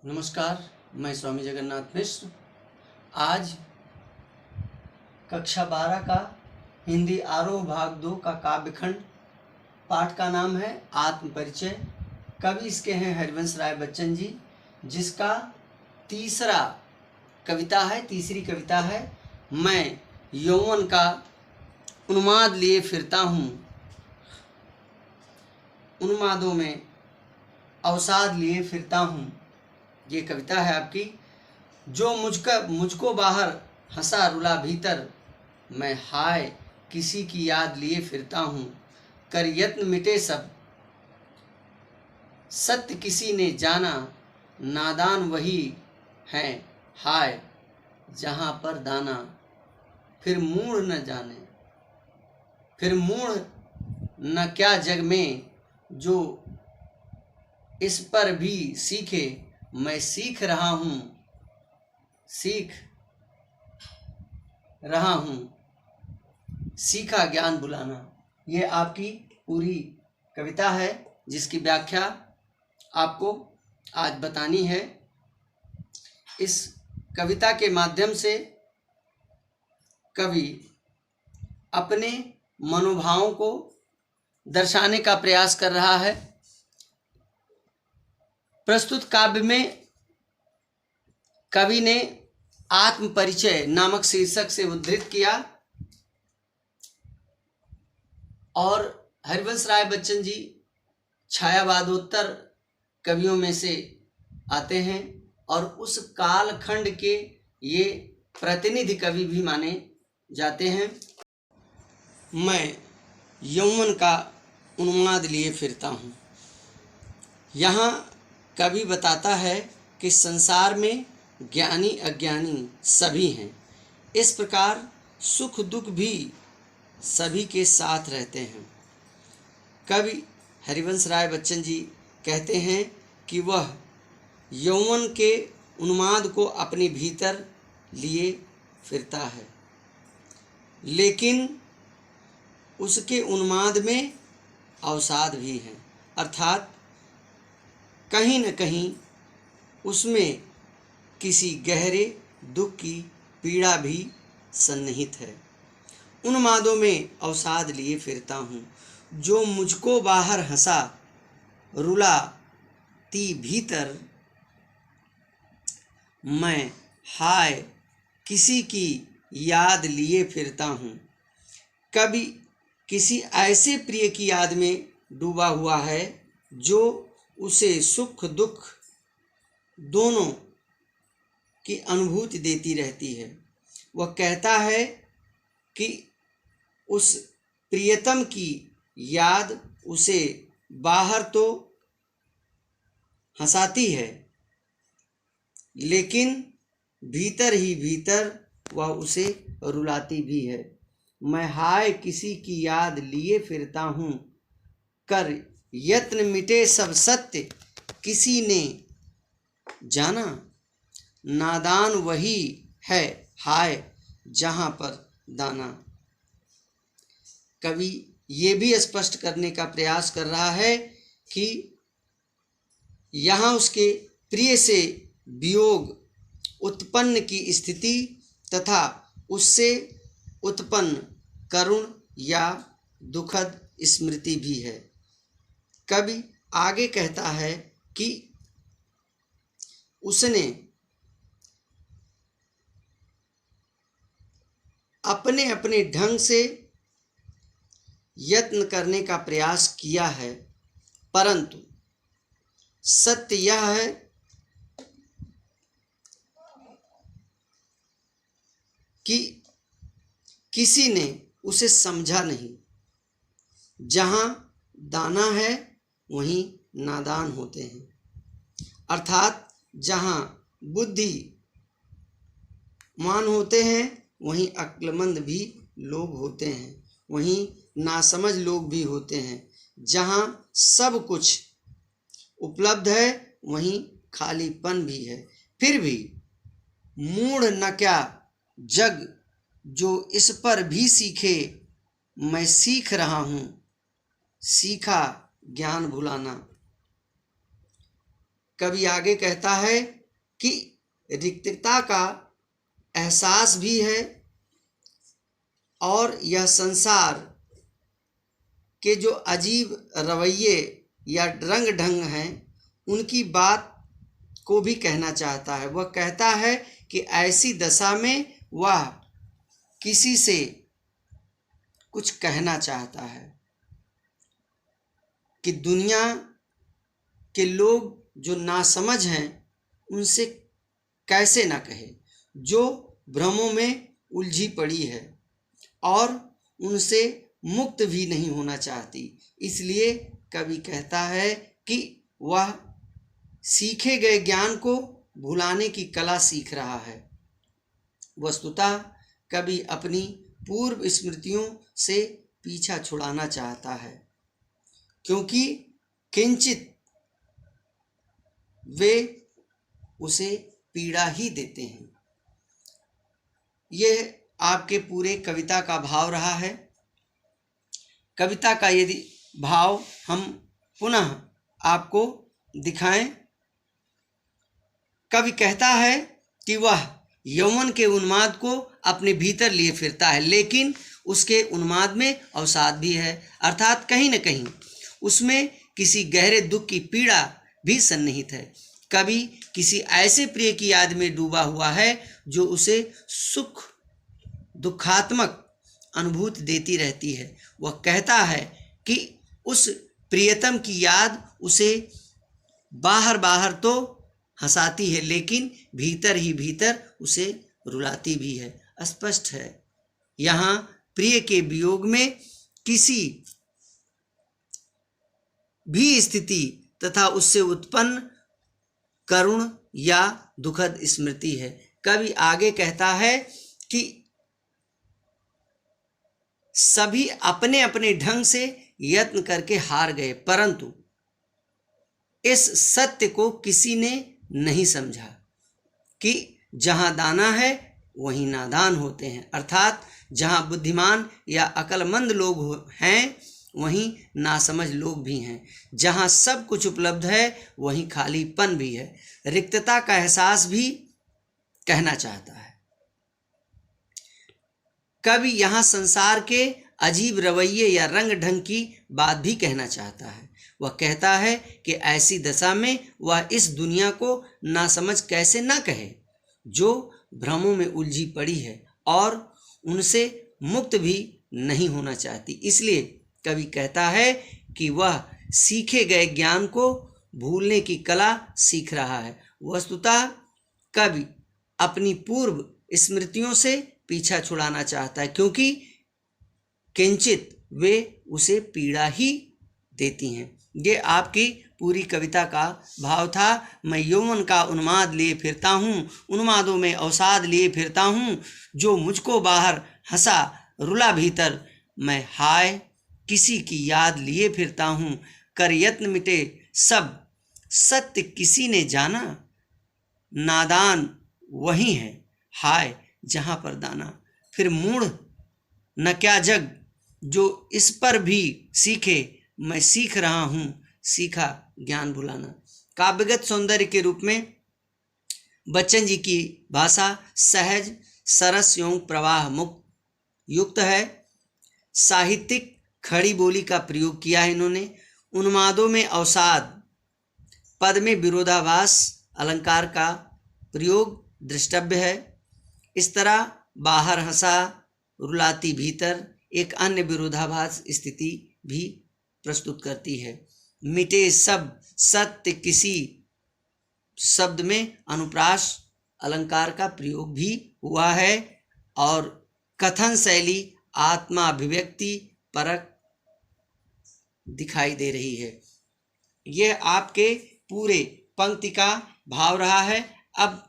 नमस्कार, मैं स्वामी जगन्नाथ मिश्र। आज कक्षा 12 का हिंदी आरोह भाग 2 का काव्यखंड पाठ का नाम है आत्म परिचय। कवि इसके हैं हरिवंश राय बच्चन जी, जिसका तीसरी कविता है मैं यौवन का उन्माद लिए फिरता हूँ, उन्मादों में अवसाद लिए फिरता हूँ। ये कविता है आपकी। जो मुझको बाहर हंसा रुला भीतर, मैं हाय किसी की याद लिए फिरता हूँ। कर यत्न मिटे सब सत्य किसी ने जाना, नादान वही है हाय जहाँ पर दाना। फिर मूढ़ न जाने, फिर मूढ़ न क्या जग में, जो इस पर भी सीखे। मैं सीख रहा हूँ सीखा ज्ञान बुलाना। ये आपकी पूरी कविता है, जिसकी व्याख्या आपको आज बतानी है। इस कविता के माध्यम से कवि अपने मनोभावों को दर्शाने का प्रयास कर रहा है। प्रस्तुत काव्य में कवि ने आत्म परिचय नामक शीर्षक से उद्धृत किया और हरिवंश राय बच्चन जी छायावादोत्तर कवियों में से आते हैं और उस कालखंड के ये प्रतिनिधि कवि भी माने जाते हैं। मैं यौवन का उन्माद लिए फिरता हूँ। यहाँ कवि बताता है कि संसार में ज्ञानी अज्ञानी सभी हैं। इस प्रकार सुख दुख भी सभी के साथ रहते हैं। कवि हरिवंश राय बच्चन जी कहते हैं कि वह यौवन के उन्माद को अपने भीतर लिए फिरता है, लेकिन उसके उन्माद में अवसाद भी है, अर्थात कहीं न कहीं उसमें किसी गहरे दुख की पीड़ा भी सन्निहित है। उन्मादों में अवसाद लिए फिरता हूँ, जो मुझको बाहर हंसा रुला ती भीतर, मैं हाय किसी की याद लिए फिरता हूँ। कभी किसी ऐसे प्रिय की याद में डूबा हुआ है जो उसे सुख दुख दोनों की अनुभूति देती रहती है। वह कहता है कि उस प्रियतम की याद उसे बाहर तो हंसाती है, लेकिन भीतर ही भीतर वह उसे रुलाती भी है। मैं हाय किसी की याद लिए फिरता हूँ, कर यत्न मिटे सब सत्य किसी ने जाना, नादान वही है हाय जहाँ पर दाना। कवि ये भी स्पष्ट करने का प्रयास कर रहा है कि यहाँ उसके प्रिय से वियोग उत्पन्न की स्थिति तथा उससे उत्पन्न करुण या दुखद स्मृति भी है। कवि आगे कहता है कि उसने अपने अपने ढंग से यत्न करने का प्रयास किया है, परंतु सत्य यह है कि किसी ने उसे समझा नहीं। जहाँ दाना है वहीं नादान होते हैं, अर्थात जहाँ बुद्धिमान होते हैं वहीं अक्लमंद भी लोग होते हैं, वहीं नासमझ लोग भी होते हैं। जहाँ सब कुछ उपलब्ध है वहीं खालीपन भी है। फिर भी मूढ़ न क्या जग, जो इस पर भी सीखे। मैं सीख रहा हूँ सीखा ज्ञान भुलाना। कवि आगे कहता है कि रिक्तता का एहसास भी है और यह संसार के जो अजीब रवैये या रंग ढंग हैं उनकी बात को भी कहना चाहता है। वह कहता है कि ऐसी दशा में वह किसी से कुछ कहना चाहता है कि दुनिया के लोग जो नासमझ हैं उनसे कैसे ना कहे, जो भ्रमों में उलझी पड़ी है और उनसे मुक्त भी नहीं होना चाहती। इसलिए कवि कहता है कि वह सीखे गए ज्ञान को भुलाने की कला सीख रहा है। वस्तुतः कवि अपनी पूर्व स्मृतियों से पीछा छुड़ाना चाहता है, क्योंकि किंचित वे उसे पीड़ा ही देते हैं। यह आपके पूरे कविता का भाव रहा है। कविता का यदि भाव हम पुनः आपको दिखाएं, कवि कहता है कि वह यौवन के उन्माद को अपने भीतर लिए फिरता है, लेकिन उसके उन्माद में अवसाद भी है, अर्थात कहीं न कहीं उसमें किसी गहरे दुख की पीड़ा भी सन्निहित है। कभी किसी ऐसे प्रिय की याद में डूबा हुआ है जो उसे सुख दुखात्मक अनुभूति देती रहती है। वह कहता है कि उस प्रियतम की याद उसे बाहर बाहर तो हंसाती है, लेकिन भीतर ही भीतर उसे रुलाती भी है। स्पष्ट है यहाँ प्रिय के वियोग में किसी भी स्थिति तथा उससे उत्पन्न करुण या दुखद स्मृति है। कवि आगे कहता है कि सभी अपने अपने ढंग से यत्न करके हार गए, परंतु इस सत्य को किसी ने नहीं समझा कि जहां दाना है वहीं नादान होते हैं, अर्थात जहां बुद्धिमान या अक्लमंद लोग हैं वहीं नासमझ लोग भी हैं। जहां सब कुछ उपलब्ध है वहीं खालीपन भी है, रिक्तता का एहसास भी कहना चाहता है। कवि यहाँ संसार के अजीब रवैये या रंग ढंग की बात भी कहना चाहता है। वह कहता है कि ऐसी दशा में वह इस दुनिया को नासमझ कैसे ना कहे, जो भ्रमों में उलझी पड़ी है और उनसे मुक्त भी नहीं होना चाहती। इसलिए कवि कहता है कि वह सीखे गए ज्ञान को भूलने की कला सीख रहा है। वस्तुतः कवि अपनी पूर्व स्मृतियों से पीछा छुड़ाना चाहता है, क्योंकि किंचित वे उसे पीड़ा ही देती हैं। ये आपकी पूरी कविता का भाव था। मैं यौवन का उन्माद लिए फिरता हूँ, उन्मादों में अवसाद लिए फिरता हूँ, जो मुझको बाहर हंसा रुला भीतर, मैं हाय किसी की याद लिए फिरता हूँ, कर यत्न मिटे सब सत्य किसी ने जाना, नादान वही है हाय जहाँ पर दाना। फिर मूढ़ न क्या जग जो इस पर भी सीखे, मैं सीख रहा हूँ सीखा ज्ञान भुलाना। काव्यगत सौंदर्य के रूप में बच्चन जी की भाषा सहज सरस एवं प्रवाह मुक्त युक्त है। साहित्यिक खड़ी बोली का प्रयोग किया है इन्होंने। उन्मादों में अवसाद, पद में विरोधाभास अलंकार का प्रयोग दृष्टव्य है। इस तरह बाहर हंसा रुलाती भीतर एक अन्य विरोधाभास स्थिति भी प्रस्तुत करती है। मिटे सब सत्य किसी शब्द में अनुप्रास अलंकार का प्रयोग भी हुआ है और कथन शैली आत्मा अभिव्यक्ति परक दिखाई दे रही है। यह आपके पूरे पंक्ति का भाव रहा है। अब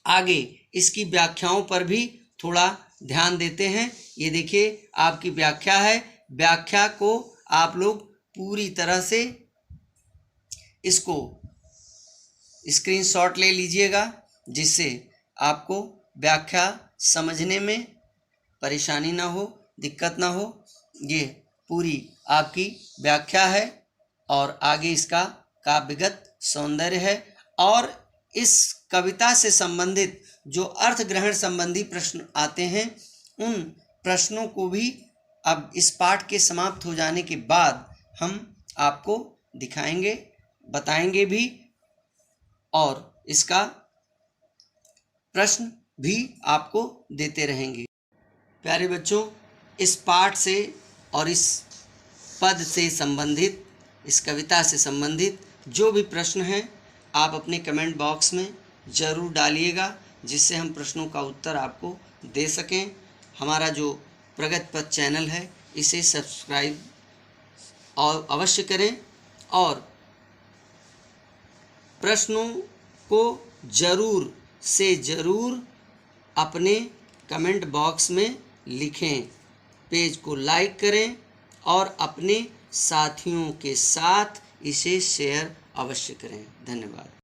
आगे इसकी व्याख्याओं पर भी थोड़ा ध्यान देते हैं। ये देखिए आपकी व्याख्या है। व्याख्या को आप लोग पूरी तरह से इसको स्क्रीनशॉट ले लीजिएगा, जिससे आपको व्याख्या समझने में परेशानी ना हो, दिक्कत ना हो। ये पूरी आपकी व्याख्या है और आगे इसका काव्यगत सौंदर्य है। और इस कविता से संबंधित जो अर्थ ग्रहण संबंधी प्रश्न आते हैं, उन प्रश्नों को भी अब इस पाठ के समाप्त हो जाने के बाद हम आपको दिखाएंगे, बताएंगे भी, और इसका प्रश्न भी आपको देते रहेंगे। प्यारे बच्चों, इस पाठ से और इस पद से संबंधित, इस कविता से संबंधित जो भी प्रश्न हैं, आप अपने कमेंट बॉक्स में ज़रूर डालिएगा, जिससे हम प्रश्नों का उत्तर आपको दे सकें। हमारा जो प्रगति पथ चैनल है, इसे सब्सक्राइब और अवश्य करें, और प्रश्नों को ज़रूर से ज़रूर अपने कमेंट बॉक्स में लिखें। पेज को लाइक करें और अपने साथियों के साथ इसे शेयर अवश्य करें। धन्यवाद।